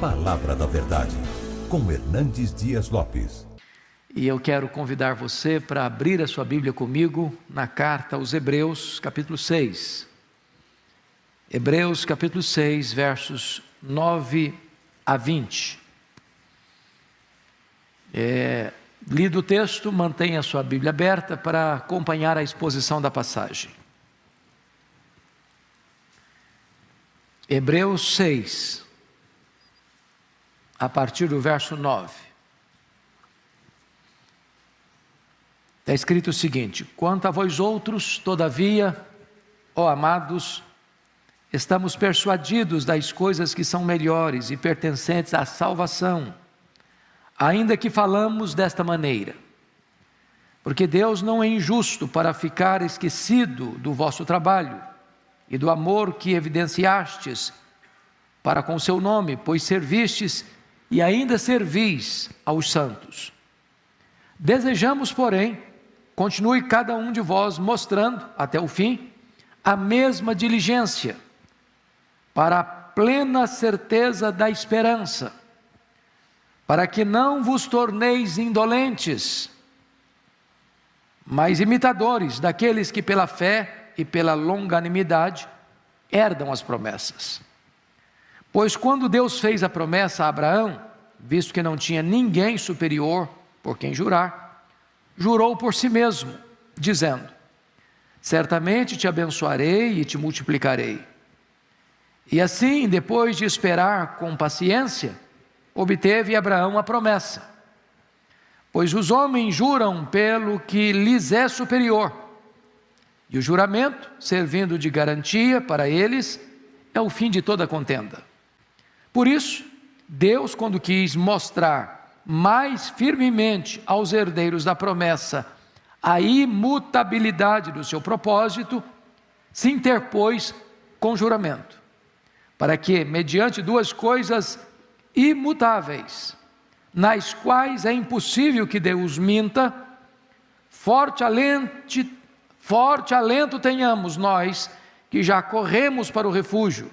Palavra da Verdade, com Hernandes Dias Lopes. E eu quero convidar você para abrir a sua Bíblia comigo na carta aos Hebreus, capítulo 6. Hebreus, capítulo 6, versos 9 a 20. Lido o texto, mantenha a sua Bíblia aberta para acompanhar a exposição da passagem. Hebreus 6, a partir do verso 9. Está escrito o seguinte: quanto a vós outros, todavia, ó amados, estamos persuadidos das coisas que são melhores e pertencentes à salvação, ainda que falamos desta maneira. Porque Deus não é injusto para ficar esquecido do vosso trabalho e do amor que evidenciastes para com o seu nome, pois servistes e ainda servis aos santos. Desejamos, porém, continue cada um de vós mostrando, até o fim, a mesma diligência, para a plena certeza da esperança, para que não vos torneis indolentes, mas imitadores daqueles que pela fé e pela longanimidade herdam as promessas. Pois quando Deus fez a promessa a Abraão, visto que não tinha ninguém superior por quem jurar, jurou por si mesmo, dizendo: certamente te abençoarei e te multiplicarei. E assim, depois de esperar com paciência, obteve Abraão a promessa. Pois os homens juram pelo que lhes é superior, e o juramento, servindo de garantia para eles, é o fim de toda contenda. Por isso, Deus, quando quis mostrar mais firmemente aos herdeiros da promessa a imutabilidade do seu propósito, se interpôs com juramento, para que, mediante duas coisas imutáveis, nas quais é impossível que Deus minta, forte alento tenhamos nós, que já corremos para o refúgio,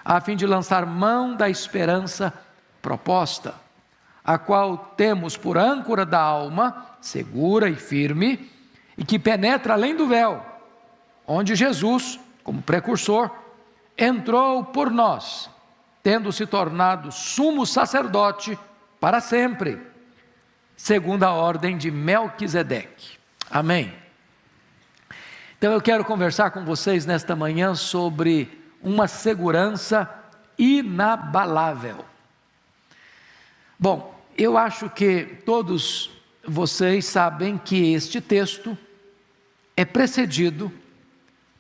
a fim de lançar mão da esperança proposta, a qual temos por âncora da alma, segura e firme, e que penetra além do véu, onde Jesus, como precursor, entrou por nós, tendo se tornado sumo sacerdote para sempre, segundo a ordem de Melquisedeque. Amém. Então eu quero conversar com vocês nesta manhã sobre uma segurança inabalável. Bom, eu acho que todos vocês sabem que este texto é precedido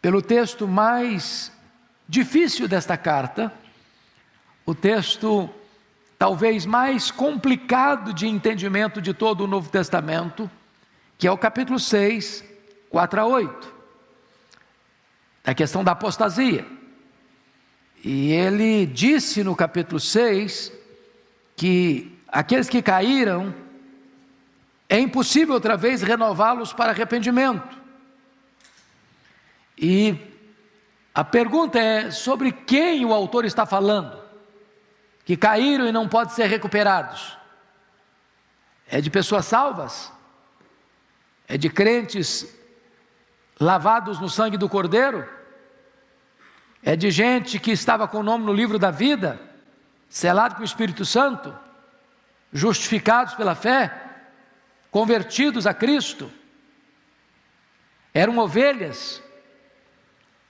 pelo texto mais difícil desta carta, o texto talvez mais complicado de entendimento de todo o Novo Testamento, que é o capítulo 6, 4 a 8, a questão da apostasia. E ele disse no capítulo 6 que aqueles que caíram, é impossível outra vez renová-los para arrependimento. E a pergunta é sobre quem o autor está falando, que caíram e não podem ser recuperados. É de pessoas salvas? É de crentes lavados no sangue do Cordeiro? É de gente que estava com o nome no livro da vida, selado com o Espírito Santo, justificados pela fé, convertidos a Cristo? Eram ovelhas?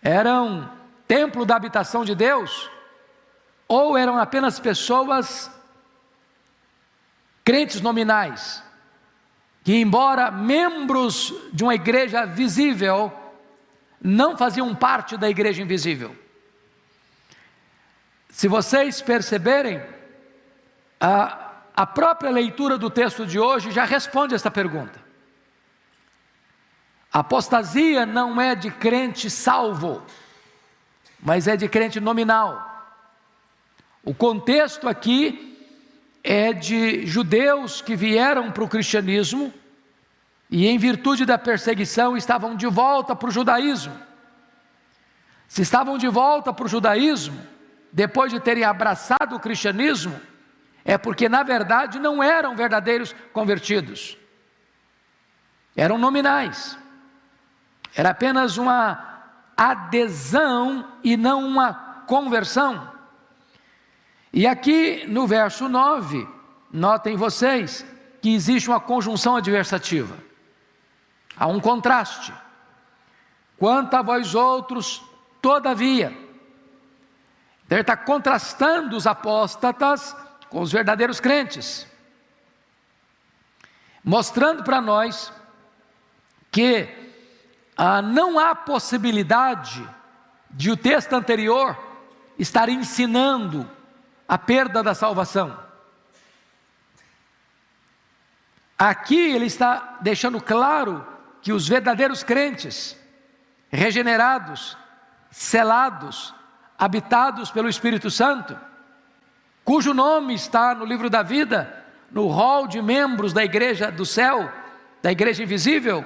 Eram templo da habitação de Deus? Ou eram apenas pessoas crentes nominais, que embora membros de uma igreja visível, não faziam parte da igreja invisível? Se vocês perceberem, a própria leitura do texto de hoje já responde esta pergunta. A apostasia não é de crente salvo, mas é de crente nominal. O contexto aqui é de judeus que vieram para o cristianismo e, em virtude da perseguição, estavam de volta para o judaísmo. Se estavam de volta para o judaísmo, depois de terem abraçado o cristianismo, é porque na verdade não eram verdadeiros convertidos, eram nominais, era apenas uma adesão e não uma conversão. E aqui no verso 9, notem vocês que existe uma conjunção adversativa, há um contraste. Quanto a vós outros, todavia. Então ele está contrastando os apóstatas com os verdadeiros crentes, mostrando para nós que não há possibilidade de o texto anterior estar ensinando a perda da salvação. Aqui ele está deixando claro que os verdadeiros crentes, regenerados, selados, habitados pelo Espírito Santo, cujo nome está no livro da vida, no rol de membros da igreja do céu, da igreja invisível,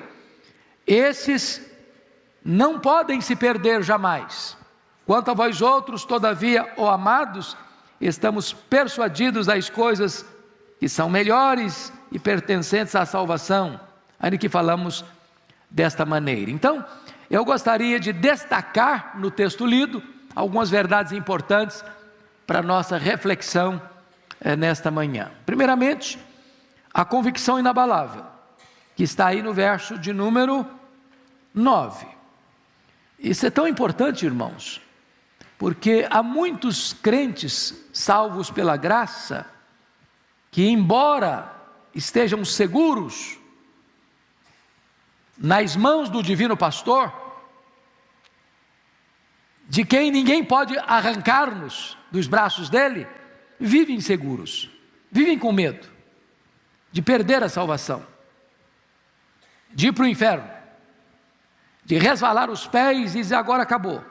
esses não podem se perder jamais. Quanto a vós outros, todavia, ó amados, estamos persuadidos das coisas que são melhores e pertencentes à salvação, ainda que falamos desta maneira. Então, eu gostaria de destacar no texto lido algumas verdades importantes para a nossa reflexão nesta manhã. Primeiramente, a convicção inabalável, que está aí no verso de número 9. Isso é tão importante, irmãos, porque há muitos crentes salvos pela graça, que embora estejam seguros nas mãos do divino pastor, de quem ninguém pode arrancar-nos dos braços dele, vivem inseguros, vivem com medo de perder a salvação, de ir para o inferno, de resvalar os pés e dizer: agora acabou,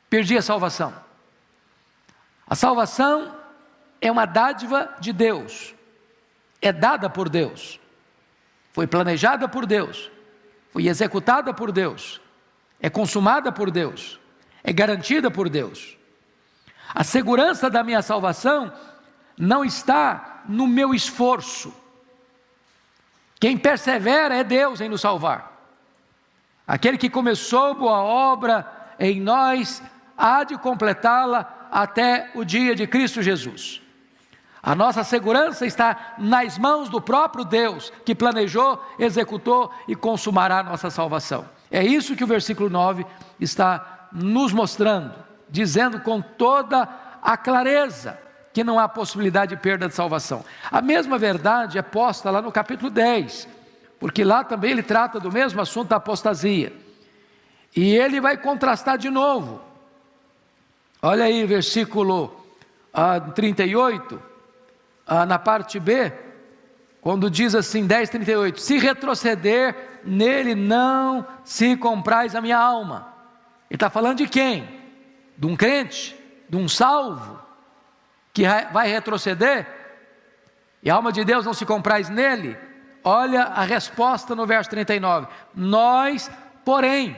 perdi a salvação. A salvação é uma dádiva de Deus, é dada por Deus, foi planejada por Deus, foi executada por Deus, é consumada por Deus, é garantida por Deus. A segurança da minha salvação não está no meu esforço. Quem persevera é Deus em nos salvar. Aquele que começou boa obra em nós há de completá-la até o dia de Cristo Jesus. A nossa segurança está nas mãos do próprio Deus, que planejou, executou e consumará a nossa salvação. É isso que o versículo 9 está nos mostrando, dizendo com toda a clareza que não há possibilidade de perda de salvação. A mesma verdade é posta lá no capítulo 10, porque lá também ele trata do mesmo assunto da apostasia. E ele vai contrastar de novo. Olha aí, versículo 38, na parte B, quando diz assim, 10:38, se retroceder, nele não se comprais a minha alma. Ele está falando de quem? De um crente, de um salvo, que vai retroceder, e a alma de Deus não se comprais nele? Olha a resposta no verso 39, nós, porém,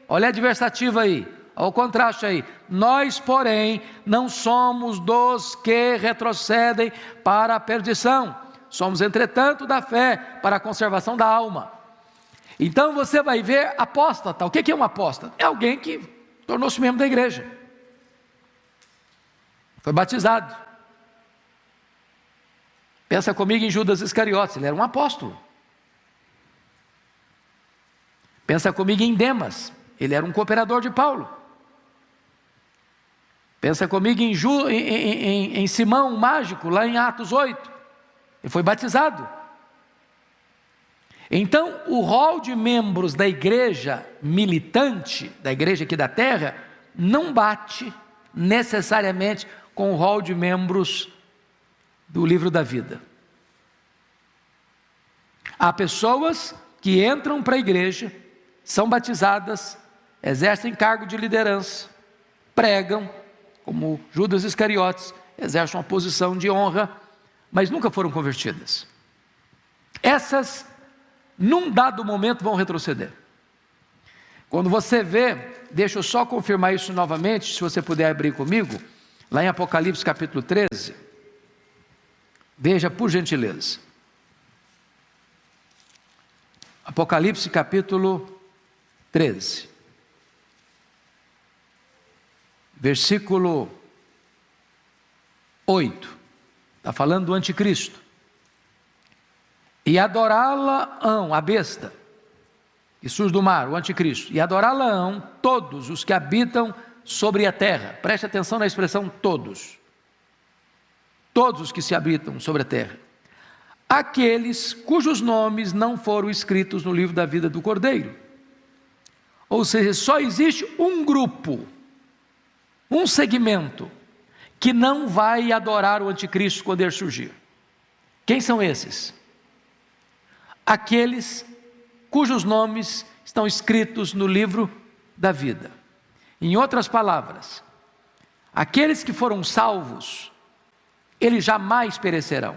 olha a adversativa aí, olha o contraste aí, nós, porém, não somos dos que retrocedem para a perdição, somos, entretanto, da fé para a conservação da alma. Então você vai ver apóstata. O que é um apóstata? É alguém que tornou-se membro da igreja, foi batizado. Pensa comigo em Judas Iscariotes, ele era um apóstolo. Pensa comigo em Demas, ele era um cooperador de Paulo. Pensa comigo em Simão, o mágico, lá em Atos 8, ele foi batizado. Então, o rol de membros da igreja militante, da igreja aqui da terra, não bate necessariamente com o rol de membros do livro da vida. Há pessoas que entram para a igreja, são batizadas, exercem cargo de liderança, pregam, como Judas Iscariotes, exercem uma posição de honra, mas nunca foram convertidas. Essas, num dado momento, vão retroceder. Quando você vê, deixa eu só confirmar isso novamente, se você puder abrir comigo, lá em Apocalipse capítulo 13, Veja, por gentileza. Apocalipse capítulo 13. Versículo 8. Está falando do anticristo. E adorá-la-ão, a besta, que surge do mar, o anticristo. E adorá-la-ão todos os que habitam sobre a terra. Preste atenção na expressão todos. Todos os que se habitam sobre a terra. Aqueles cujos nomes não foram escritos no livro da vida do Cordeiro. Ou seja, só existe um grupo, um segmento, que não vai adorar o anticristo quando ele surgir. Quem são esses? Aqueles cujos nomes estão escritos no livro da vida. Em outras palavras, aqueles que foram salvos, eles jamais perecerão.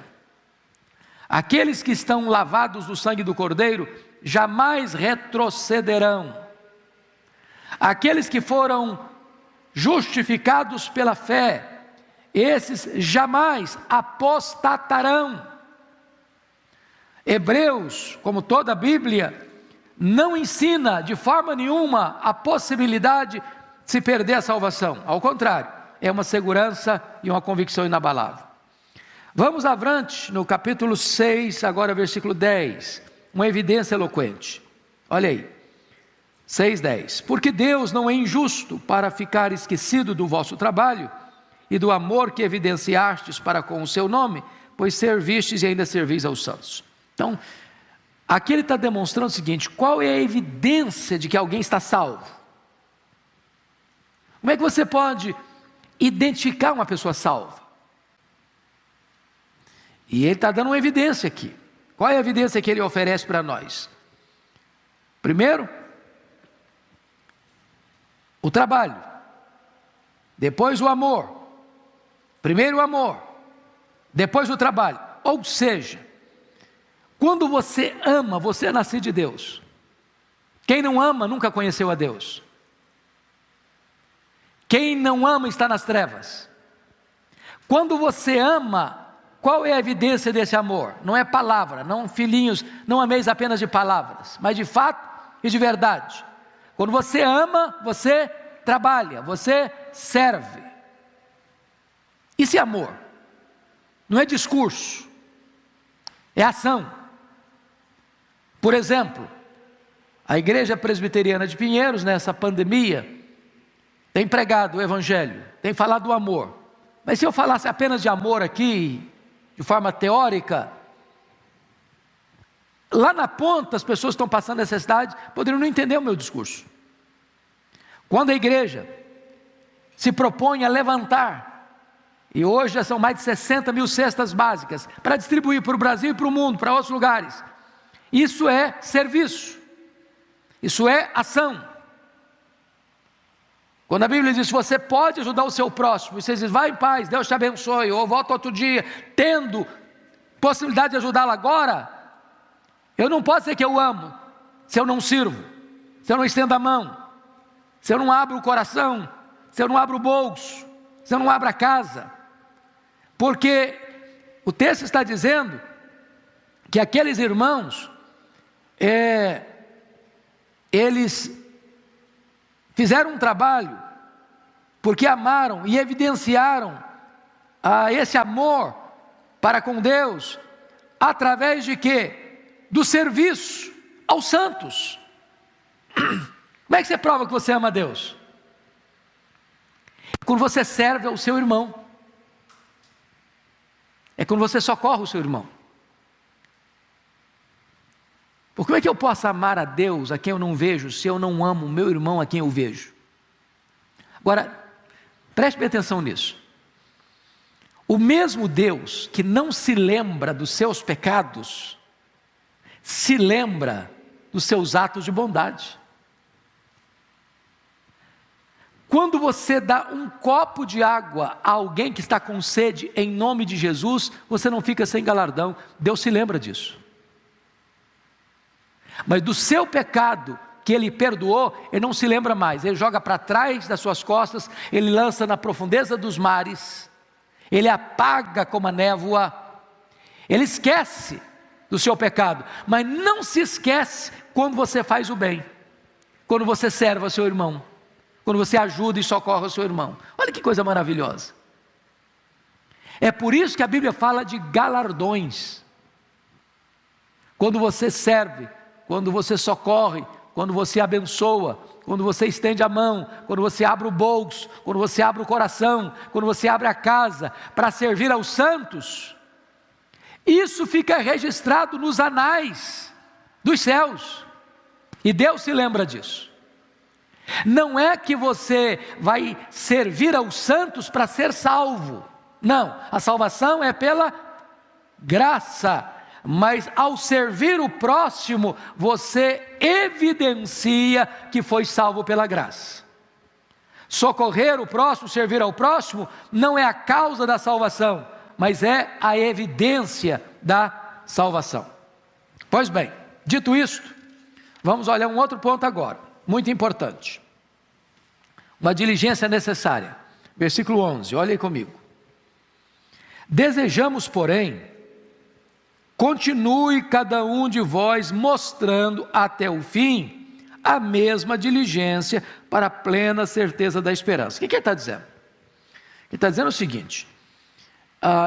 Aqueles que estão lavados do sangue do Cordeiro, jamais retrocederão. Aqueles que foram justificados pela fé, esses jamais apostatarão. Hebreus, como toda a Bíblia, não ensina de forma nenhuma a possibilidade de se perder a salvação. Ao contrário, é uma segurança e uma convicção inabalável. Vamos avante no capítulo 6, agora versículo 10, uma evidência eloquente. Olha aí, 6:10. Porque Deus não é injusto para ficar esquecido do vosso trabalho e do amor que evidenciastes para com o seu nome, pois servistes e ainda servis aos santos. Então, aqui ele está demonstrando o seguinte: qual é a evidência de que alguém está salvo? Como é que você pode identificar uma pessoa salva? E ele está dando uma evidência aqui. Qual é a evidência que ele oferece para nós? Primeiro, o trabalho. Depois o amor. Primeiro o amor, depois o trabalho. Ou seja, quando você ama, você é nascido de Deus. Quem não ama nunca conheceu a Deus. Quem não ama está nas trevas. Quando você ama, qual é a evidência desse amor? Não é palavra, não filhinhos, não ameis apenas de palavras, mas de fato e de verdade. Quando você ama, você trabalha, você serve. Isso é amor, não é discurso, é ação. Por exemplo, a Igreja Presbiteriana de Pinheiros, nessa pandemia, tem pregado o Evangelho, tem falado do amor. Mas se eu falasse apenas de amor aqui, de forma teórica, lá na ponta as pessoas estão passando necessidade, poderiam não entender o meu discurso. Quando a igreja se propõe a levantar, e hoje já são mais de 60 mil cestas básicas, para distribuir para o Brasil e para o mundo, para outros lugares, isso é serviço, isso é ação. Quando a Bíblia diz, você pode ajudar o seu próximo, e você diz, vai em paz, Deus te abençoe, ou volta outro dia, tendo possibilidade de ajudá-lo agora, eu não posso dizer que eu amo, se eu não sirvo, se eu não estendo a mão, se eu não abro o coração, se eu não abro o bolso, se eu não abro a casa, porque o texto está dizendo que aqueles irmãos, eles fizeram um trabalho, porque amaram e evidenciaram esse amor para com Deus, através de quê? Do serviço aos santos. Como é que você prova que você ama a Deus? Quando você serve ao seu irmão, é quando você socorre o seu irmão. Porque como é que eu posso amar a Deus a quem eu não vejo, se eu não amo o meu irmão a quem eu vejo? Agora, preste bem atenção nisso. O mesmo Deus que não se lembra dos seus pecados, se lembra dos seus atos de bondade. Quando você dá um copo de água a alguém que está com sede, em nome de Jesus, você não fica sem galardão, Deus se lembra disso. Mas do seu pecado que Ele perdoou, Ele não se lembra mais, Ele joga para trás das suas costas, Ele lança na profundeza dos mares, Ele apaga como a névoa, Ele esquece do seu pecado, mas não se esquece quando você faz o bem, quando você serve ao seu irmão, quando você ajuda e socorre ao seu irmão. Olha que coisa maravilhosa. É por isso que a Bíblia fala de galardões. Quando você serve, quando você socorre, quando você abençoa, quando você estende a mão, quando você abre o bolso, quando você abre o coração, quando você abre a casa para servir aos santos, isso fica registrado nos anais dos céus, e Deus se lembra disso. Não é que você vai servir aos santos para ser salvo, não, a salvação é pela graça, mas ao servir o próximo, você evidencia que foi salvo pela graça. Socorrer o próximo, servir ao próximo, não é a causa da salvação, mas é a evidência da salvação. Pois bem, dito isto, vamos olhar um outro ponto agora, muito importante. Uma diligência necessária. Versículo 11, olha aí comigo. Desejamos, porém, continue cada um de vós mostrando até o fim a mesma diligência para a plena certeza da esperança. O que ele está dizendo? Ele está dizendo o seguinte: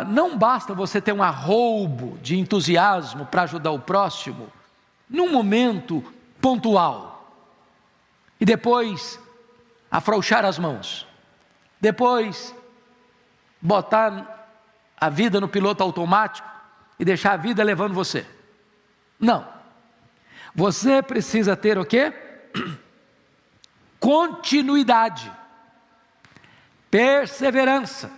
não basta você ter um arroubo de entusiasmo para ajudar o próximo num momento pontual e depois afrouxar as mãos, depois botar a vida no piloto automático e deixar a vida levando você. Não. Você precisa ter o quê? Continuidade, perseverança.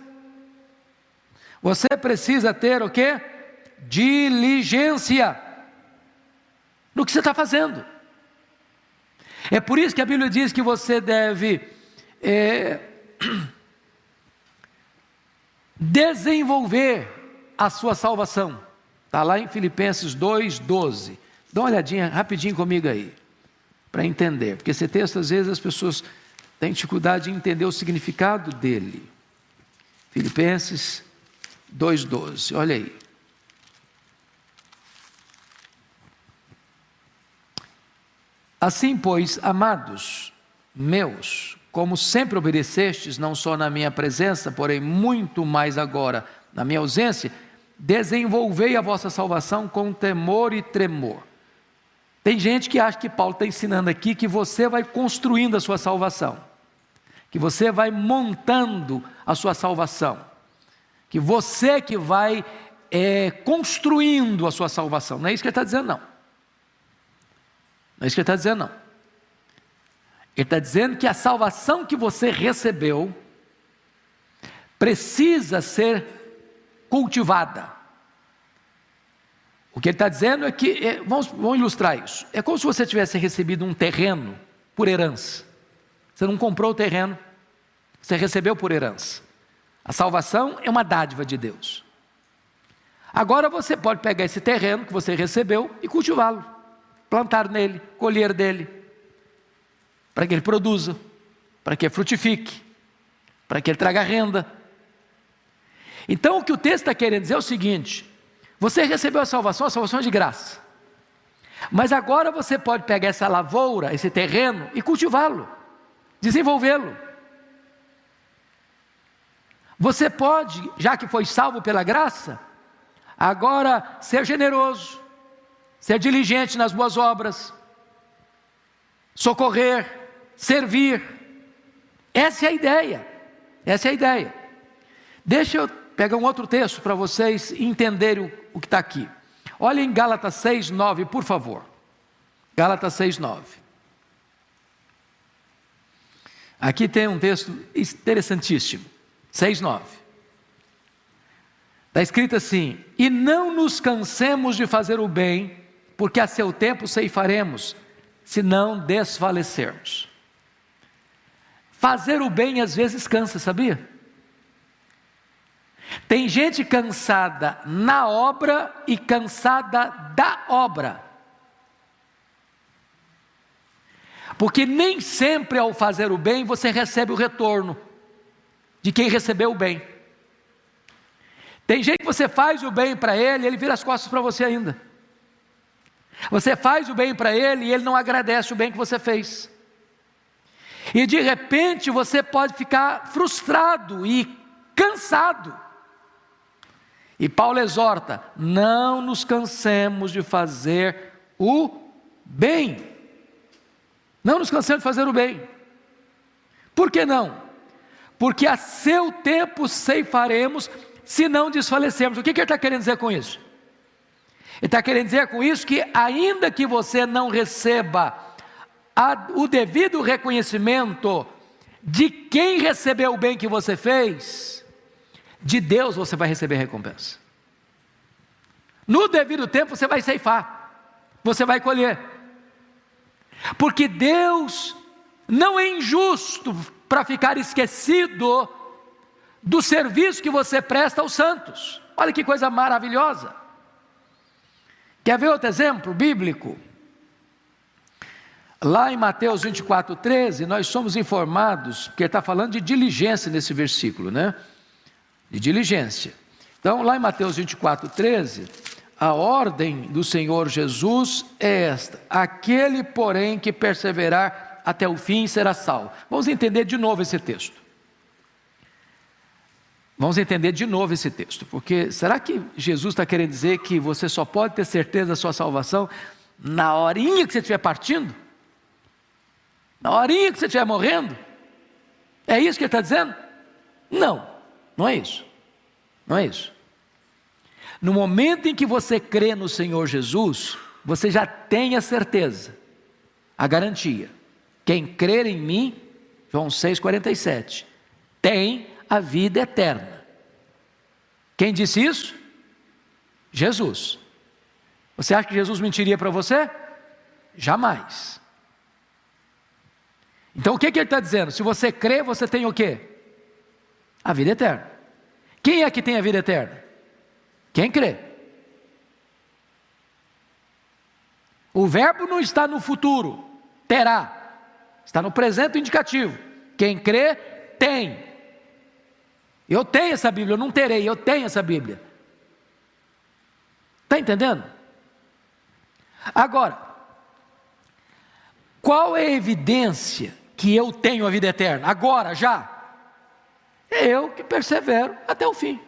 Você precisa ter o quê? Diligência no que você está fazendo. É por isso que a Bíblia diz que você deve desenvolver a sua salvação. Está lá em Filipenses 2:12. Dá uma olhadinha rapidinho comigo aí, para entender, porque esse texto às vezes as pessoas têm dificuldade de entender o significado dele. Filipenses 2:12, olha aí. Assim, pois, amados meus, como sempre obedecestes, não só na minha presença, porém muito mais agora na minha ausência, desenvolvei a vossa salvação com temor e tremor. Tem gente que acha que Paulo está ensinando aqui que você vai construindo a sua salvação, que você vai montando a sua salvação, que você que vai construindo a sua salvação. Não é isso que ele está dizendo, não. Não é isso que ele está dizendo, não. Ele está dizendo que a salvação que você recebeu precisa ser cultivada. O que ele está dizendo é que, vamos ilustrar isso, é como se você tivesse recebido um terreno por herança. Você não comprou o terreno, você recebeu por herança. A salvação é uma dádiva de Deus. Agora você pode pegar esse terreno que você recebeu e cultivá-lo, plantar nele, colher dele, para que ele produza, para que ele frutifique, para que ele traga renda. Então o que o texto está querendo dizer é o seguinte: você recebeu a salvação é de graça, mas agora você pode pegar essa lavoura, esse terreno e cultivá-lo, desenvolvê-lo. Você pode, já que foi salvo pela graça, agora ser generoso, ser diligente nas boas obras, socorrer, servir. Essa é a ideia, essa é a ideia. Deixa eu pegar um outro texto para vocês entenderem o que está aqui. Olha em Gálatas 6:9, por favor. Gálatas 6:9. Aqui tem um texto interessantíssimo. 6:9. Está escrito assim: e não nos cansemos de fazer o bem, porque a seu tempo ceifaremos, se não desfalecermos. Fazer o bem às vezes cansa, sabia? Tem gente cansada na obra e cansada da obra. Porque nem sempre ao fazer o bem você recebe o retorno de quem recebeu o bem. Tem gente que você faz o bem para ele, ele vira as costas para você ainda. Você faz o bem para ele e ele não agradece o bem que você fez. E de repente você pode ficar frustrado e cansado. E Paulo exorta: não nos cansemos de fazer o bem. Não nos cansemos de fazer o bem. Por que não? Porque a seu tempo ceifaremos, se não desfalecermos. O que ele está querendo dizer com isso? Ele está querendo dizer com isso que ainda que você não receba o devido reconhecimento de quem recebeu o bem que você fez, de Deus você vai receber recompensa. No devido tempo você vai ceifar, você vai colher. Porque Deus não é injusto para ficar esquecido do serviço que você presta aos santos. Olha que coisa maravilhosa. Quer ver outro exemplo bíblico? Lá em Mateus 24:13, nós somos informados, porque ele está falando de diligência nesse versículo, né? De diligência. Então, lá em Mateus 24:13, a ordem do Senhor Jesus é esta: aquele, porém, que perseverar até o fim será salvo. Vamos entender de novo esse texto. Vamos entender de novo esse texto, porque será que Jesus está querendo dizer que você só pode ter certeza da sua salvação na horinha que você estiver partindo? Na horinha que você estiver morrendo? É isso que ele está dizendo? Não, não é isso. Não é isso. No momento em que você crê no Senhor Jesus, você já tem a certeza, a garantia. Quem crer em mim, João 6,47, tem a vida eterna. Quem disse isso? Jesus. Você acha que Jesus mentiria para você? Jamais. Então o que ele está dizendo? Se você crê, você tem o quê? A vida eterna. Quem é que tem a vida eterna? Quem crê. O verbo não está no futuro, terá, está no presente indicativo. Quem crê, tem. Eu tenho essa Bíblia, eu não terei, eu tenho essa Bíblia. Está entendendo? Agora, qual é a evidência que eu tenho a vida eterna? Agora, já. É eu que persevero até o fim.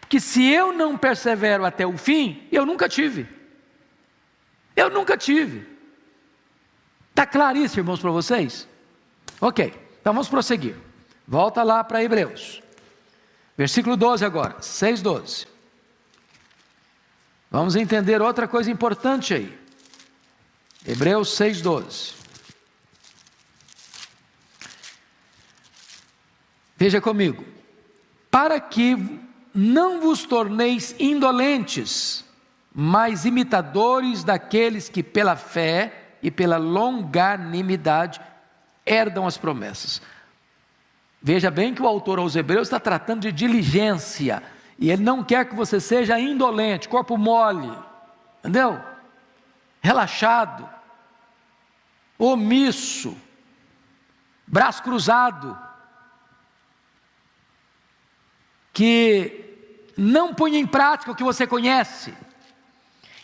Porque se eu não persevero até o fim, eu nunca tive. Eu nunca tive. Está claríssimo, irmãos, para vocês? Ok, então vamos prosseguir. Volta lá para Hebreus. Versículo 12 agora, 6:12. Vamos entender outra coisa importante aí. Hebreus 6:12. Veja comigo. Para que não vos torneis indolentes, mas imitadores daqueles que pela fé e pela longanimidade herdam as promessas. Veja bem que o autor aos Hebreus está tratando de diligência, e ele não quer que você seja indolente, corpo mole, entendeu? Relaxado, omisso, braço cruzado, que não põe em prática o que você conhece.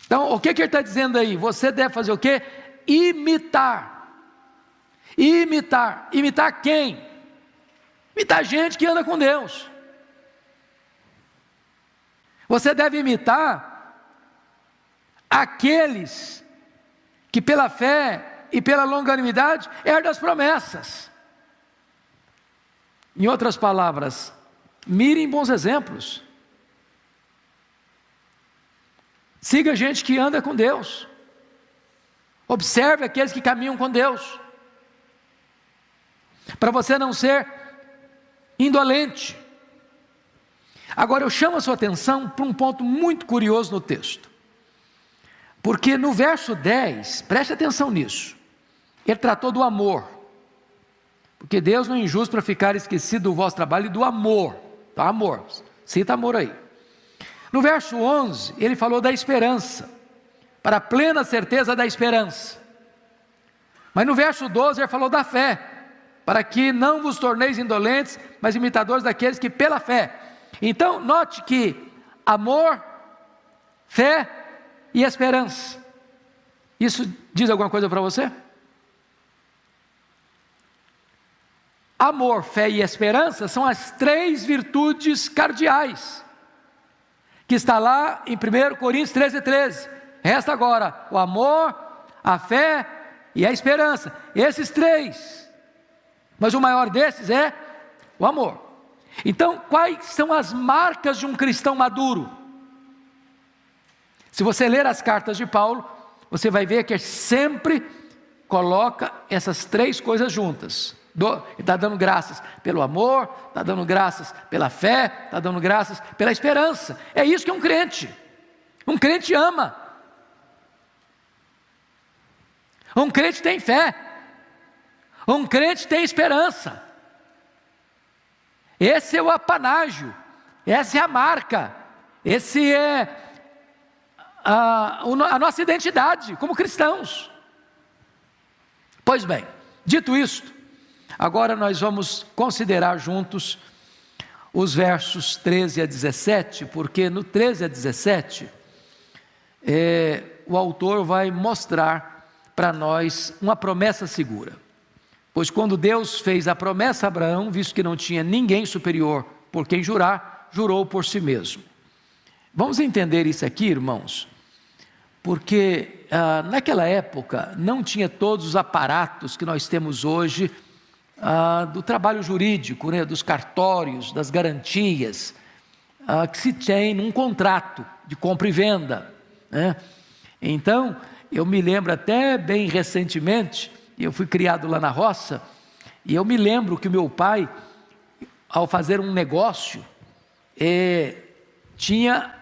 Então, o que ele está dizendo aí? Você deve fazer o quê? Imitar. Imitar. Imitar quem? Imitar gente que anda com Deus. Você deve imitar aqueles que pela fé e pela longanimidade herdam as promessas. Em outras palavras, mirem bons exemplos. Siga gente que anda com Deus. Observe aqueles que caminham com Deus. Para você não ser indolente. Agora eu chamo a sua atenção para um ponto muito curioso no texto. Porque no verso 10, preste atenção nisso. Ele tratou do amor. Porque Deus não é injusto para ficar esquecido do vosso trabalho e do amor. Tá, amor. Cita amor aí. No verso 11, ele falou da esperança. Para a plena certeza da esperança. Mas no verso 12, ele falou da fé. Para que não vos torneis indolentes, mas imitadores daqueles que pela fé Então, note que amor, fé e esperança. Isso diz alguma coisa para você? Amor, fé e esperança são as 3 virtudes cardeais, que está lá em 1 Coríntios 13:13. Resta agora o amor, a fé e a esperança. Esses 3. Mas o maior desses é o amor. Então, quais são as marcas de um cristão maduro? Se você ler as cartas de Paulo, você vai ver que ele sempre coloca essas 3 coisas juntas. Ele está dando graças pelo amor, está dando graças pela fé, está dando graças pela esperança. É isso que é um crente. Um crente ama. Um crente tem fé. Um crente tem esperança. Esse é o apanágio. Essa é a marca. Esse é a nossa identidade como cristãos. Pois bem, dito isto, agora nós vamos considerar juntos os versos 13 a 17, porque no 13 a 17, o autor vai mostrar para nós uma promessa segura. Pois quando Deus fez a promessa a Abraão, visto que não tinha ninguém superior por quem jurar, jurou por si mesmo. Vamos entender isso aqui, irmãos, porque naquela época não tinha todos os aparatos que nós temos hoje, do trabalho jurídico, né, dos cartórios, das garantias, que se tem num contrato de compra e venda, né? Então, eu me lembro até bem recentemente, eu fui criado lá na roça, e eu me lembro que o meu pai, ao fazer um negócio, tinha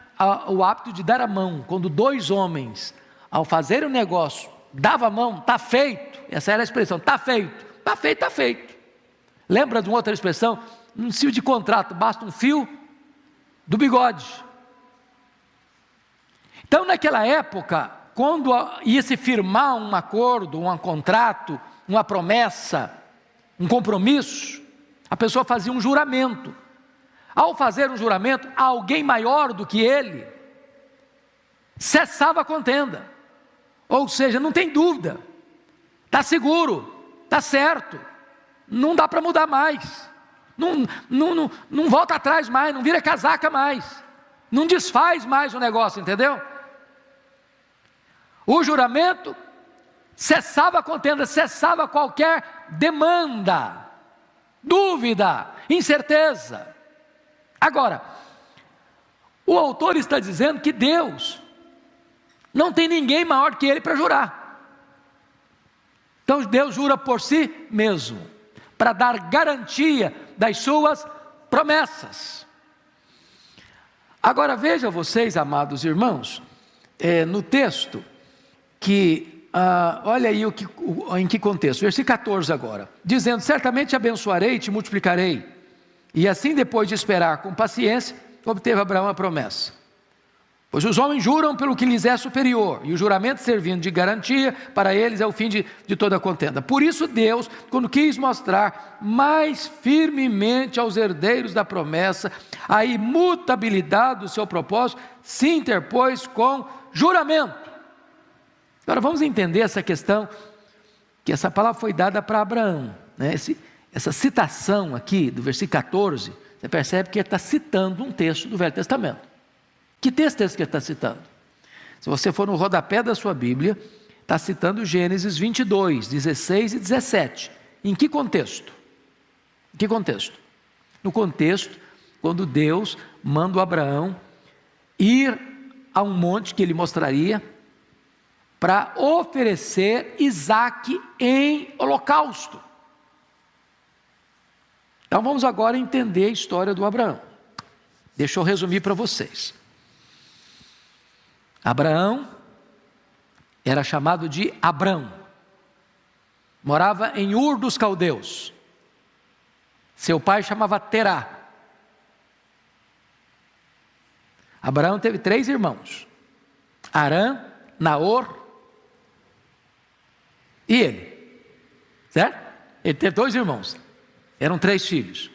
o hábito de dar a mão. Quando 2 homens, ao fazer um negócio, davam a mão, está feito, essa era a expressão, está feito, está feito, está feito. Lembra de uma outra expressão? Um fio de contrato, basta um fio do bigode. Então, naquela época, quando ia se firmar um acordo, um contrato, uma promessa, um compromisso, a pessoa fazia um juramento. Ao fazer um juramento, alguém maior do que ele cessava a contenda. Ou seja, não tem dúvida, está seguro, está certo, não dá para mudar mais, não volta atrás mais, não vira casaca mais, não desfaz mais o negócio, entendeu? O juramento cessava a contenda, cessava qualquer demanda, dúvida, incerteza. Agora, o autor está dizendo que Deus não tem ninguém maior que Ele para jurar. Então Deus jura por si mesmo, para dar garantia das suas promessas. Agora veja vocês, amados irmãos, no texto, que, olha aí em que contexto, versículo 14 agora, dizendo: certamente te abençoarei e te multiplicarei. E assim, depois de esperar com paciência, obteve Abraão a promessa. Pois os homens juram pelo que lhes é superior, e o juramento servindo de garantia, para eles é o fim de toda a contenda. Por isso Deus, quando quis mostrar mais firmemente aos herdeiros da promessa a imutabilidade do seu propósito, se interpôs com juramento. Agora vamos entender essa questão, que essa palavra foi dada para Abraão, né? Essa citação aqui do versículo 14, você percebe que ele está citando um texto do Velho Testamento. Que texto é esse que ele está citando? Se você for no rodapé da sua Bíblia, está citando Gênesis 22, 16 e 17. Em que contexto? Em que contexto? No contexto, quando Deus manda o Abraão ir a um monte que ele mostraria, para oferecer Isaque em holocausto. Então vamos agora entender a história do Abraão. Deixa eu resumir para vocês. Abraão era chamado de Abrão, morava em Ur dos Caldeus. Seu pai chamava Terá. Abraão teve 3 irmãos: Arã, Naor e ele, certo? Ele teve 2 irmãos, eram 3 filhos.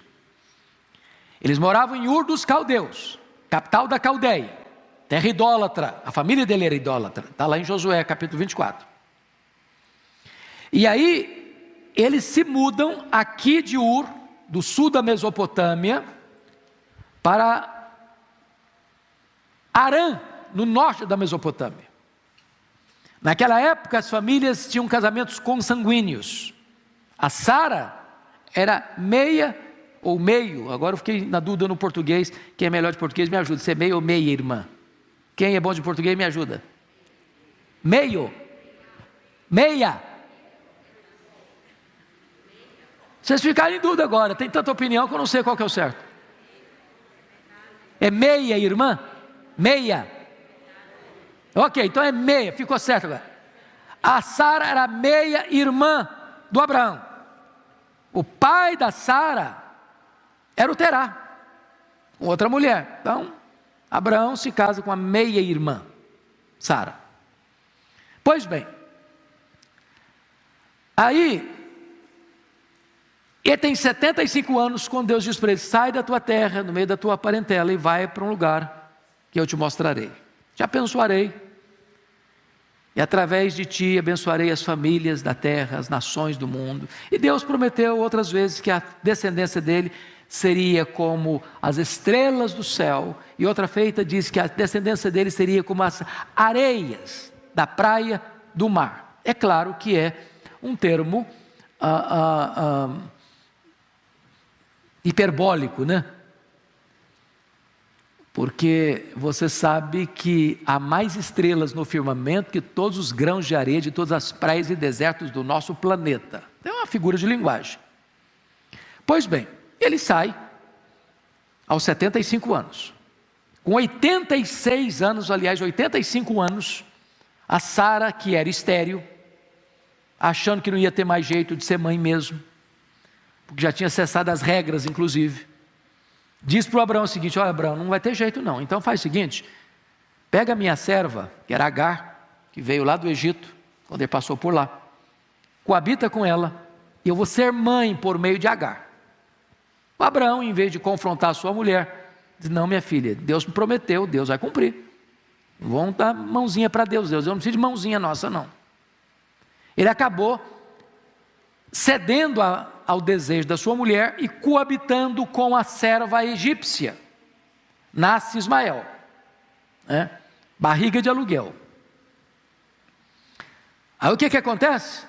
Eles moravam em Ur dos Caldeus, capital da Caldeia, terra idólatra. A família dele era idólatra, está lá em Josué capítulo 24. E aí eles se mudam aqui de Ur, do sul da Mesopotâmia, para Harã, no norte da Mesopotâmia. Naquela época as famílias tinham casamentos consanguíneos. A Sara era meia ou meio, agora eu fiquei na dúvida no português, quem é melhor de português me ajuda, se é meio ou meia irmã. Quem é bom de português me ajuda. Meio. Meia. Vocês ficaram em dúvida agora, tem tanta opinião que eu não sei qual que é o certo. É meia irmã? Meia. Ok, então é meia, ficou certo agora. A Sara era meia irmã do Abraão. O pai da Sara era o Terá, outra mulher. Então, Abraão se casa com a meia irmã, Sara. Pois bem, aí, ele tem 75 anos, quando Deus diz para ele: sai da tua terra, no meio da tua parentela, e vai para um lugar que eu te mostrarei. Te abençoarei, e através de ti abençoarei as famílias da terra, as nações do mundo. E Deus prometeu outras vezes que a descendência dele seria como as estrelas do céu, e outra feita diz que a descendência dele seria como as areias da praia do mar. É claro que é um termo hiperbólico, né? Porque você sabe que há mais estrelas no firmamento que todos os grãos de areia de todas as praias e desertos do nosso planeta. É uma figura de linguagem. Pois bem, ele sai aos 75 anos. Com 86 anos, aliás, 85 anos, a Sara, que era estéril, achando que não ia ter mais jeito de ser mãe mesmo, porque já tinha cessado as regras, inclusive, diz para o Abraão o seguinte: olha, Abraão, não vai ter jeito não, então faz o seguinte, pega a minha serva, que era Agar, que veio lá do Egito, quando ele passou por lá, coabita com ela, e eu vou ser mãe por meio de Agar. O Abraão, em vez de confrontar a sua mulher, diz: não, minha filha, Deus me prometeu, Deus vai cumprir, não vão dar mãozinha para Deus, eu não preciso de mãozinha nossa não. Ele acabou cedendo ao desejo da sua mulher e coabitando com a serva egípcia. Nasce Ismael, né? Barriga de aluguel. Aí o que acontece?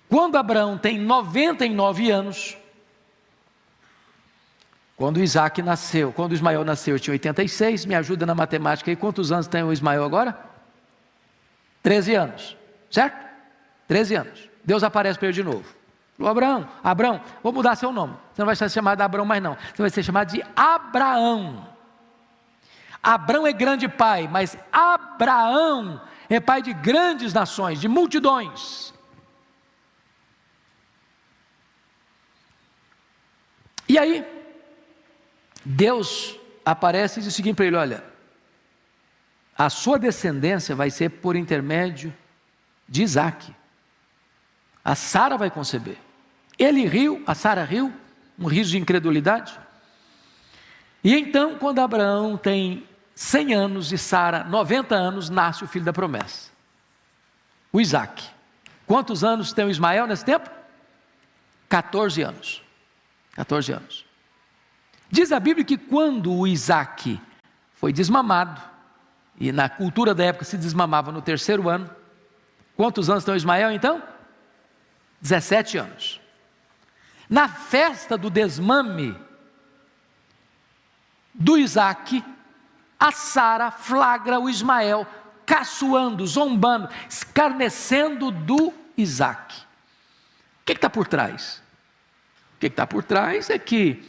Quando Abraão tem 99 anos, quando Isaac nasceu, quando Ismael nasceu, tinha 86, me ajuda na matemática aí, quantos anos tem o Ismael agora? 13 anos, certo? 13 anos. Deus aparece para ele de novo. Abraão, vou mudar seu nome. Você não vai ser chamado Abraão mais não. Você vai ser chamado de Abraão. Abraão é grande pai, mas Abraão é pai de grandes nações, de multidões. E aí, Deus aparece e diz o seguinte para ele: olha, a sua descendência vai ser por intermédio de Isaac. A Sara vai conceber. Ele riu, a Sara riu, um riso de incredulidade. E então, quando Abraão tem 100 anos e Sara 90 anos, nasce o filho da promessa, o Isaac. Quantos anos tem o Ismael nesse tempo? 14 anos. 14 anos. Diz a Bíblia que quando o Isaac foi desmamado, e na cultura da época se desmamava no 3º ano, quantos anos tem o Ismael então? 17 anos. Na festa do desmame do Isaac, a Sara flagra o Ismael caçoando, zombando, escarnecendo do Isaac. O que está por trás? O que está por trás é que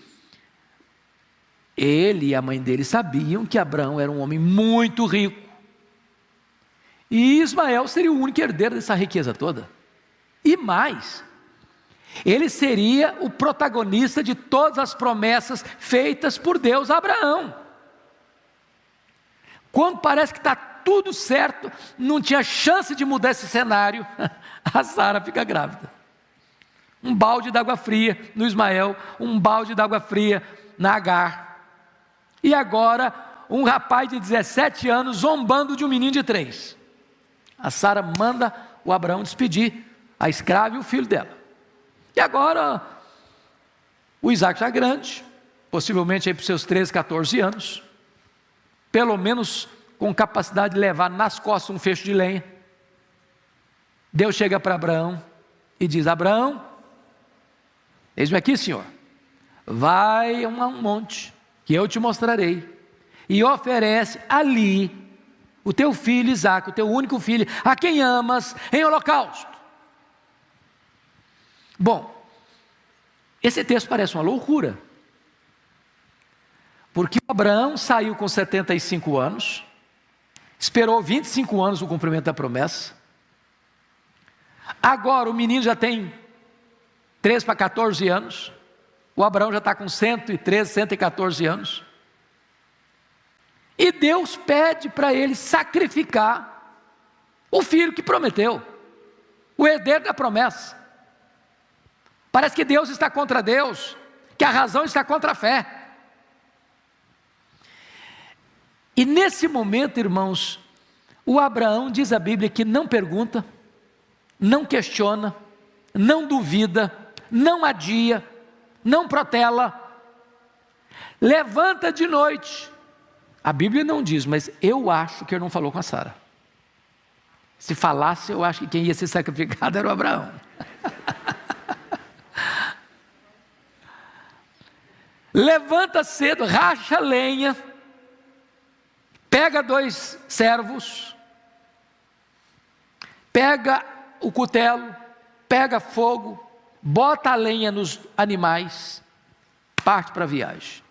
ele e a mãe dele sabiam que Abraão era um homem muito rico, e Ismael seria o único herdeiro dessa riqueza toda. E mais, ele seria o protagonista de todas as promessas feitas por Deus a Abraão. Quando parece que está tudo certo, não tinha chance de mudar esse cenário, a Sara fica grávida. um balde d'água fria no Ismael, um balde d'água fria na Agar. E agora, um rapaz de 17 anos zombando de um menino de 3. A Sara manda o Abraão despedir a escrava e o filho dela. E agora, o Isaac já grande, possivelmente aí para os seus 13, 14 anos, pelo menos com capacidade de levar nas costas um feixe de lenha. Deus chega para Abraão e diz: Abraão, eis-me aqui, Senhor, vai a um monte que eu te mostrarei, e oferece ali o teu filho Isaque, o teu único filho, a quem amas, em holocausto. Bom, esse texto parece uma loucura, porque Abraão saiu com 75 anos, esperou 25 anos o cumprimento da promessa, agora o menino já tem 13 para 14 anos, o Abraão já está com 113, 114 anos, e Deus pede para ele sacrificar o filho que prometeu, o herdeiro da promessa. Parece que Deus está contra Deus, que a razão está contra a fé. E nesse momento, irmãos, o Abraão, diz a Bíblia, que não pergunta, não questiona, não duvida, não adia, não protela, levanta de noite. A Bíblia não diz, mas eu acho que ele não falou com a Sara. Se falasse, eu acho que quem ia ser sacrificado era o Abraão. Levanta cedo, racha lenha, pega 2 servos, pega o cutelo, pega fogo, bota a lenha nos animais, parte para a viagem.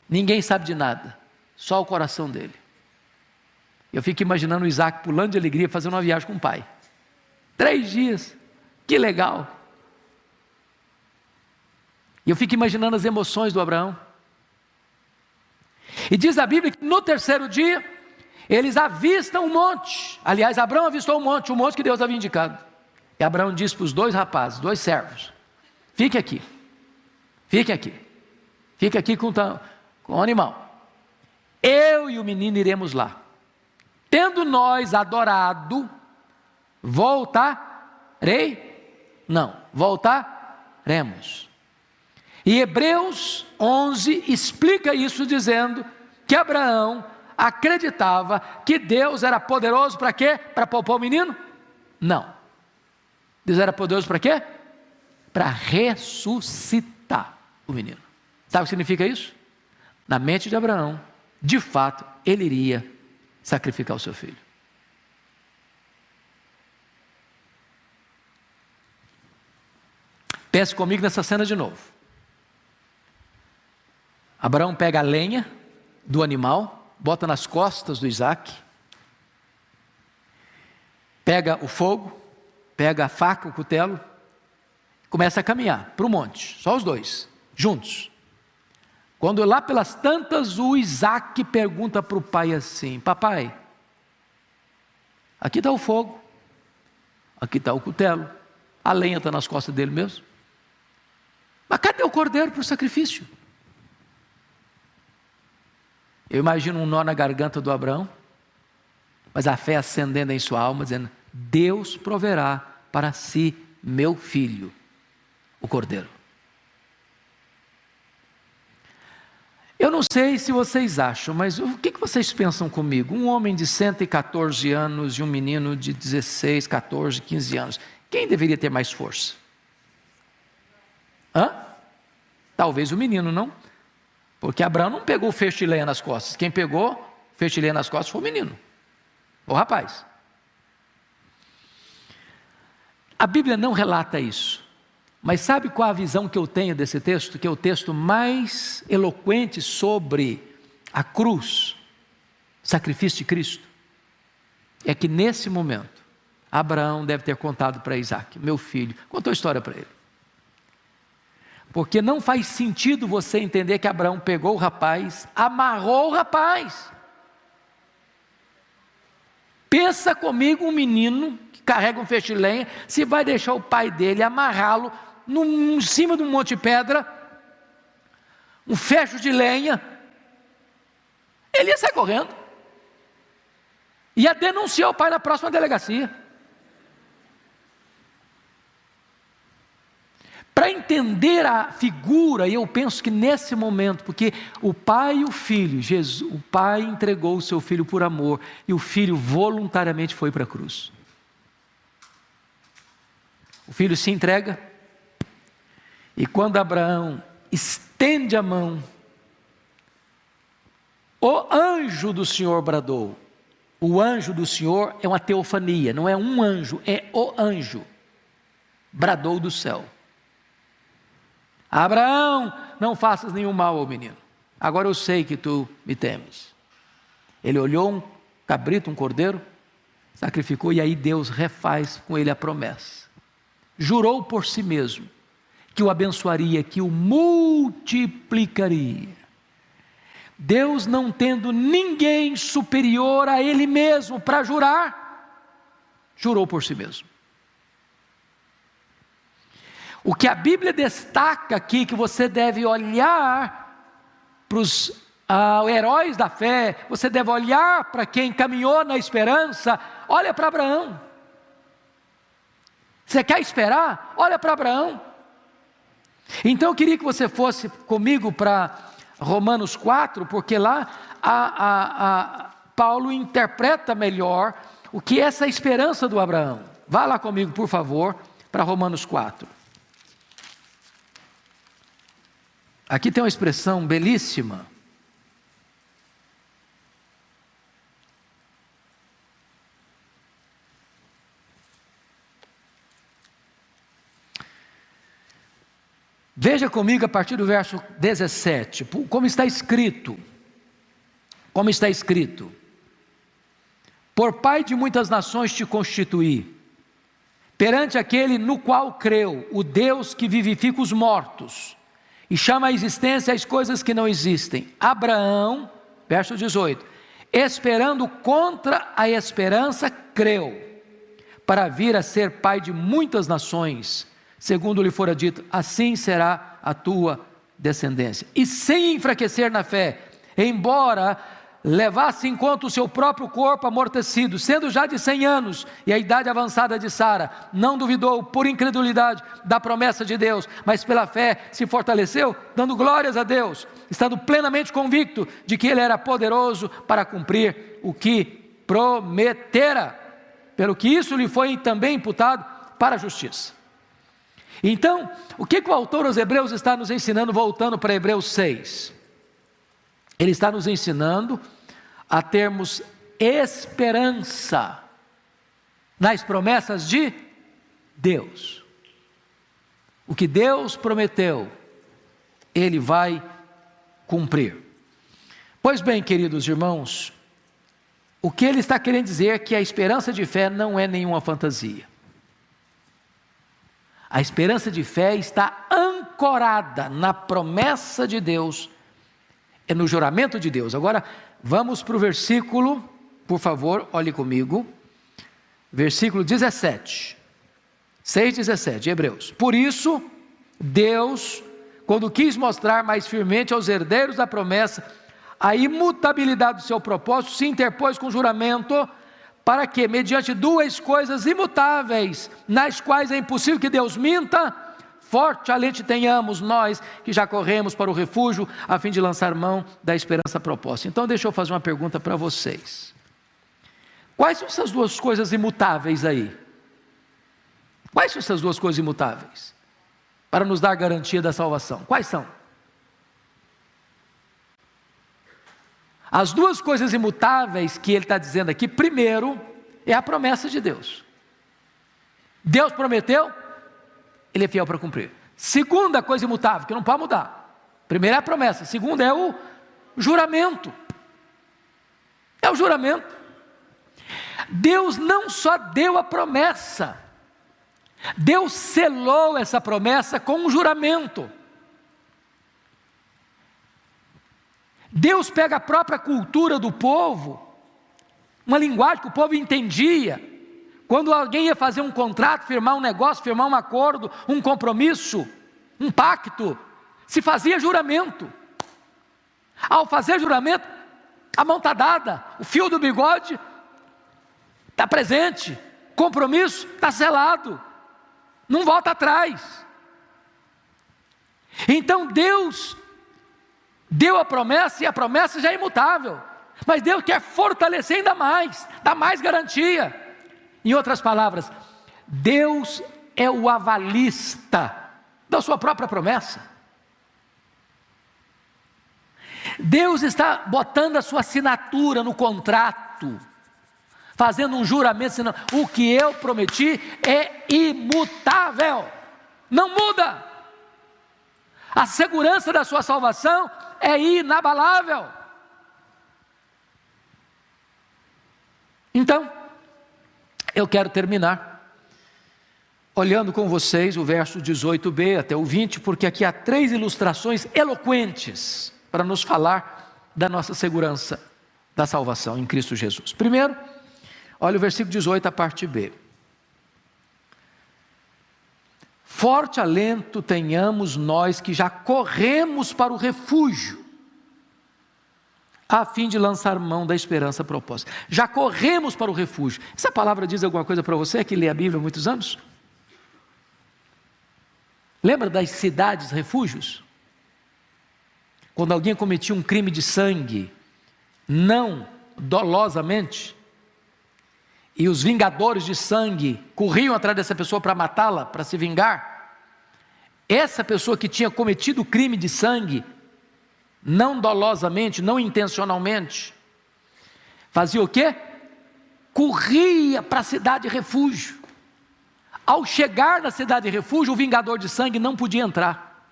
Ninguém sabe de nada, só o coração dele. Eu fico imaginando o Isaac pulando de alegria, fazendo uma viagem com o pai. 3 dias, que legal. E eu fico imaginando as emoções do Abraão. E diz a Bíblia que no 3º dia, eles avistam um monte. Aliás, Abraão avistou um monte que Deus havia indicado. E Abraão disse para os 2 rapazes, 2 servos: fique aqui, fique aqui, fique aqui com o animal. Eu e o menino iremos lá. Tendo nós adorado, voltaremos. E Hebreus 11 explica isso dizendo que Abraão acreditava que Deus era poderoso para quê? Para poupar o menino? Não. Deus era poderoso para quê? Para ressuscitar o menino. Sabe o que significa isso? Na mente de Abraão, de fato, ele iria sacrificar o seu filho. Pense comigo nessa cena de novo. Abraão pega a lenha do animal, bota nas costas do Isaque, pega o fogo, pega a faca, o cutelo, começa a caminhar para o monte, só os 2, juntos. Quando lá pelas tantas, o Isaque pergunta para o pai assim: papai, aqui está o fogo, aqui está o cutelo, a lenha está nas costas dele mesmo, mas cadê o cordeiro para o sacrifício? Eu imagino um nó na garganta do Abraão, mas a fé acendendo em sua alma, dizendo: Deus proverá para si meu filho, o cordeiro. Eu não sei se vocês acham, mas o que vocês pensam comigo? Um homem de 114 anos e um menino de 16, 14, 15 anos. Quem deveria ter mais força? Talvez o menino, não? Porque Abraão não pegou o feixe de lenha nas costas. Quem pegou o feixe de lenha nas costas foi o menino, o rapaz. A Bíblia não relata isso. Mas sabe qual a visão que eu tenho desse texto? Que é o texto mais eloquente sobre a cruz, sacrifício de Cristo. É que nesse momento, Abraão deve ter contado para Isaque: meu filho, contou a história para ele. Porque não faz sentido você entender que Abraão pegou o rapaz, amarrou o rapaz. Pensa comigo um menino carrega um feixe de lenha, se vai deixar o pai dele amarrá-lo em cima de um monte de pedra, um fecho de lenha, ele ia sair correndo, ia denunciar o pai na próxima delegacia. Para entender a figura, e eu penso que nesse momento, porque o pai e o filho, o pai entregou o seu filho por amor, e o filho voluntariamente foi para a cruz. O filho se entrega, e quando Abraão estende a mão, o anjo do Senhor bradou. O anjo do Senhor é uma teofania, não é um anjo, é o anjo. Bradou do céu: Abraão, não faças nenhum mal ao menino, agora eu sei que tu me temes. Ele olhou um cabrito, um cordeiro, sacrificou, e aí Deus refaz com ele a promessa. Jurou por si mesmo que o abençoaria, que o multiplicaria. Deus, não tendo ninguém superior a ele mesmo para jurar, jurou por si mesmo. O que a Bíblia destaca aqui, que você deve olhar para os heróis da fé, você deve olhar para quem caminhou na esperança, olha para Abraão. Você quer esperar? Olha para Abraão. Então eu queria que você fosse comigo para Romanos 4, porque lá Paulo interpreta melhor o que é essa esperança do Abraão. Vá lá comigo, por favor, para Romanos 4. Aqui tem uma expressão belíssima. Veja comigo a partir do verso 17, como está escrito. Como está escrito: por pai de muitas nações te constituí, perante aquele no qual creu, o Deus que vivifica os mortos e chama à existência as coisas que não existem. Abraão, verso 18, esperando contra a esperança, creu, para vir a ser pai de muitas nações, segundo lhe fora dito, assim será a tua descendência. E sem enfraquecer na fé, embora levasse em conta o seu próprio corpo amortecido, sendo já de 100 anos, e a idade avançada de Sara, não duvidou por incredulidade da promessa de Deus, mas pela fé se fortaleceu, dando glórias a Deus, estando plenamente convicto de que Ele era poderoso para cumprir o que prometera, pelo que isso lhe foi também imputado para a justiça. Então, o que o autor aos Hebreus está nos ensinando, voltando para Hebreus 6? Ele está nos ensinando a termos esperança nas promessas de Deus. O que Deus prometeu, Ele vai cumprir. Pois bem, queridos irmãos, o que ele está querendo dizer é que a esperança de fé não é nenhuma fantasia. A esperança de fé está ancorada na promessa de Deus, é no juramento de Deus. Agora, vamos para o versículo, por favor, olhe comigo, versículo 17, 6,17 de Hebreus. Por isso, Deus, quando quis mostrar mais firmemente aos herdeiros da promessa a imutabilidade do seu propósito, se interpôs com juramento, para que, mediante duas coisas imutáveis, nas quais é impossível que Deus minta, fortemente tenhamos nós que já corremos para o refúgio, a fim de lançar mão da esperança proposta. Então deixa eu fazer uma pergunta para vocês. Quais são essas duas coisas imutáveis aí? Quais são essas duas coisas imutáveis? Para nos dar garantia da salvação. Quais são? As duas coisas imutáveis que ele está dizendo aqui, primeiro, é a promessa de Deus. Deus prometeu, Ele é fiel para cumprir. Segunda coisa imutável, que não pode mudar. Primeiro é a promessa, segundo é o juramento. É o juramento. Deus não só deu a promessa, Deus selou essa promessa com um juramento. Deus pega a própria cultura do povo, uma linguagem que o povo entendia, Quando alguém ia fazer um contrato, firmar um negócio, firmar um acordo, um compromisso, um pacto, se fazia juramento. Ao fazer juramento, a mão está dada, o fio do bigode está presente, compromisso está selado, não volta atrás. Então Deus deu a promessa, e a promessa já é imutável, mas Deus quer fortalecer ainda mais, dar mais garantia. Em outras palavras, Deus é o avalista da sua própria promessa. Deus está botando a sua assinatura no contrato, fazendo um juramento, dizendo: o que eu prometi é imutável, não muda. A segurança da sua salvação é inabalável. Então, eu quero terminar olhando com vocês o verso 18b até o 20, porque aqui há 3 ilustrações eloquentes para nos falar da nossa segurança da salvação em Cristo Jesus. Primeiro, olha o versículo 18, a parte B. Forte alento tenhamos nós que já corremos para o refúgio, a fim de lançar mão da esperança proposta. Já corremos para o refúgio. Essa palavra diz alguma coisa para você que lê a Bíblia há muitos anos? Lembra das cidades refúgios? Quando alguém cometia um crime de sangue, não dolosamente, e os vingadores de sangue corriam atrás dessa pessoa para matá-la, para se vingar, essa pessoa que tinha cometido o crime de sangue, não dolosamente, não intencionalmente, fazia o quê? Corria para a cidade de refúgio. Ao chegar na cidade de refúgio, o vingador de sangue não podia entrar.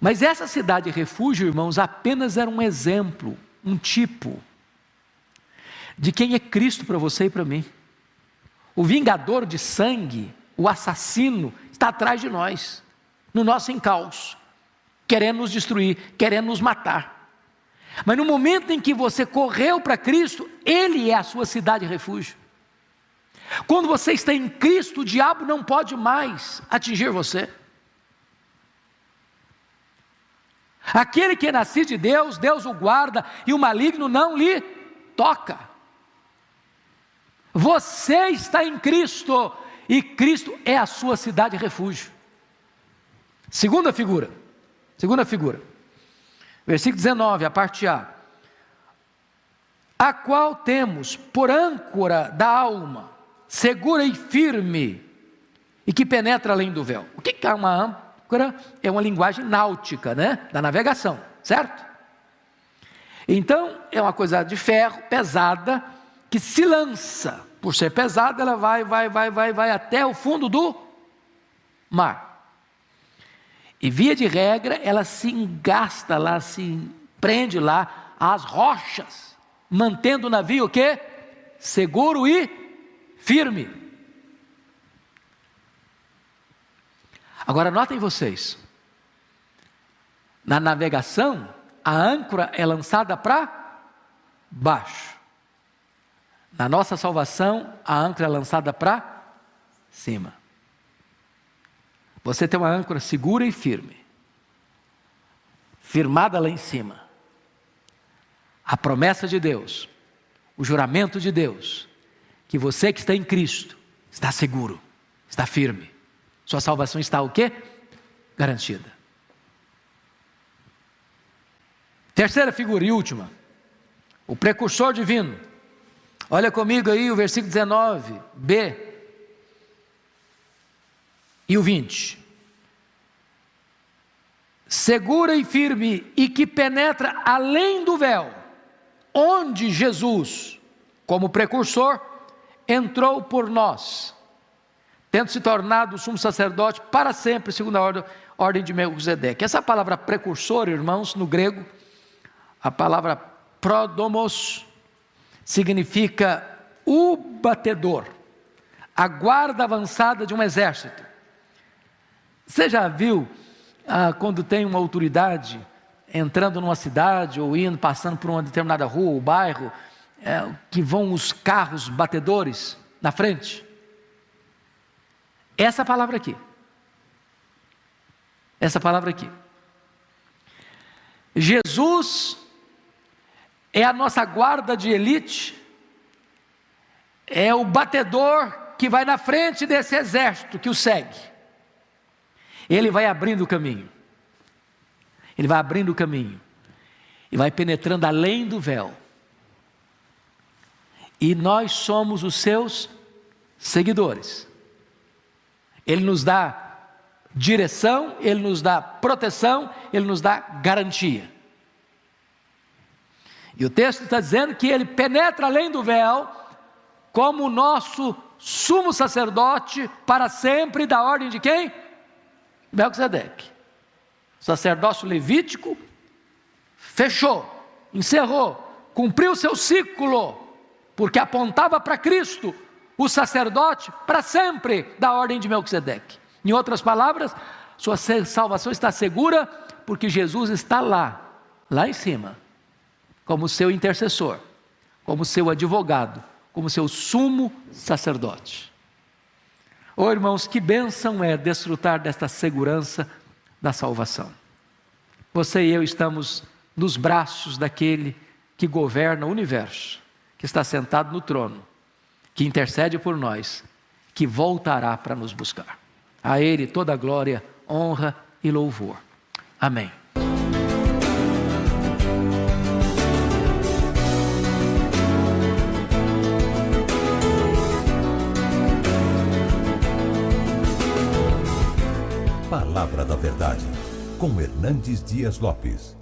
Mas essa cidade de refúgio, irmãos, apenas era um exemplo, um tipo de quem é Cristo para você e para mim. O vingador de sangue, o assassino, está atrás de nós, no nosso encalço, querendo nos destruir, querendo nos matar. Mas no momento em que você correu para Cristo, Ele é a sua cidade de refúgio. Quando você está em Cristo, o diabo não pode mais atingir você. Aquele que é nascido de Deus, Deus o guarda, e o maligno não lhe toca. Você está em Cristo, e Cristo é a sua cidade de refúgio. Segunda figura, versículo 19, a parte A. A qual temos por âncora da alma, segura e firme, e que penetra além do véu. O que é uma âncora? É uma linguagem náutica, né? Da navegação, certo? Então, é uma coisa de ferro, pesada, que se lança. Por ser pesada, ela vai até o fundo do mar. E via de regra, ela se engasta lá, se prende lá às rochas, mantendo o navio o quê? Seguro e firme. Agora notem vocês, na navegação, a âncora é lançada para baixo. Na nossa salvação, a âncora é lançada para cima. Você tem uma âncora segura e firme, firmada lá em cima. A promessa de Deus, o juramento de Deus, que você que está em Cristo, está seguro, está firme. Sua salvação está o quê? Garantida. Terceira figura e última, o precursor divino. Olha comigo aí o versículo 19b e o 20. Segura e firme, e que penetra além do véu, onde Jesus, como precursor, entrou por nós, tendo se tornado sumo sacerdote para sempre, segundo a ordem de Melquisedeque. Essa palavra precursor, irmãos, no grego, a palavra prodomos, significa o batedor, a guarda avançada de um exército. Você já viu, quando tem uma autoridade entrando numa cidade, ou indo, passando por uma determinada rua ou bairro, que vão os carros batedores na frente. Essa palavra aqui. Essa palavra aqui. Jesus é a nossa guarda de elite, é o batedor que vai na frente desse exército que o segue. Ele vai abrindo o caminho. Ele vai abrindo o caminho. E vai penetrando além do véu. E nós somos os seus seguidores. Ele nos dá direção, Ele nos dá proteção, Ele nos dá garantia. E o texto está dizendo que Ele penetra além do véu, como o nosso sumo sacerdote para sempre, da ordem de quem? Melquisedeque. O sacerdócio levítico fechou, encerrou, cumpriu seu ciclo, porque apontava para Cristo, o sacerdote para sempre, da ordem de Melquisedeque. Em outras palavras, sua salvação está segura, porque Jesus está lá em cima, como seu intercessor, como seu advogado, como seu sumo sacerdote. Oh, irmãos, que bênção é desfrutar desta segurança da salvação. Você e eu estamos nos braços daquele que governa o universo, que está sentado no trono, que intercede por nós, que voltará para nos buscar. A Ele toda a glória, honra e louvor. Amém. Palavra da Verdade, com Hernandes Dias Lopes.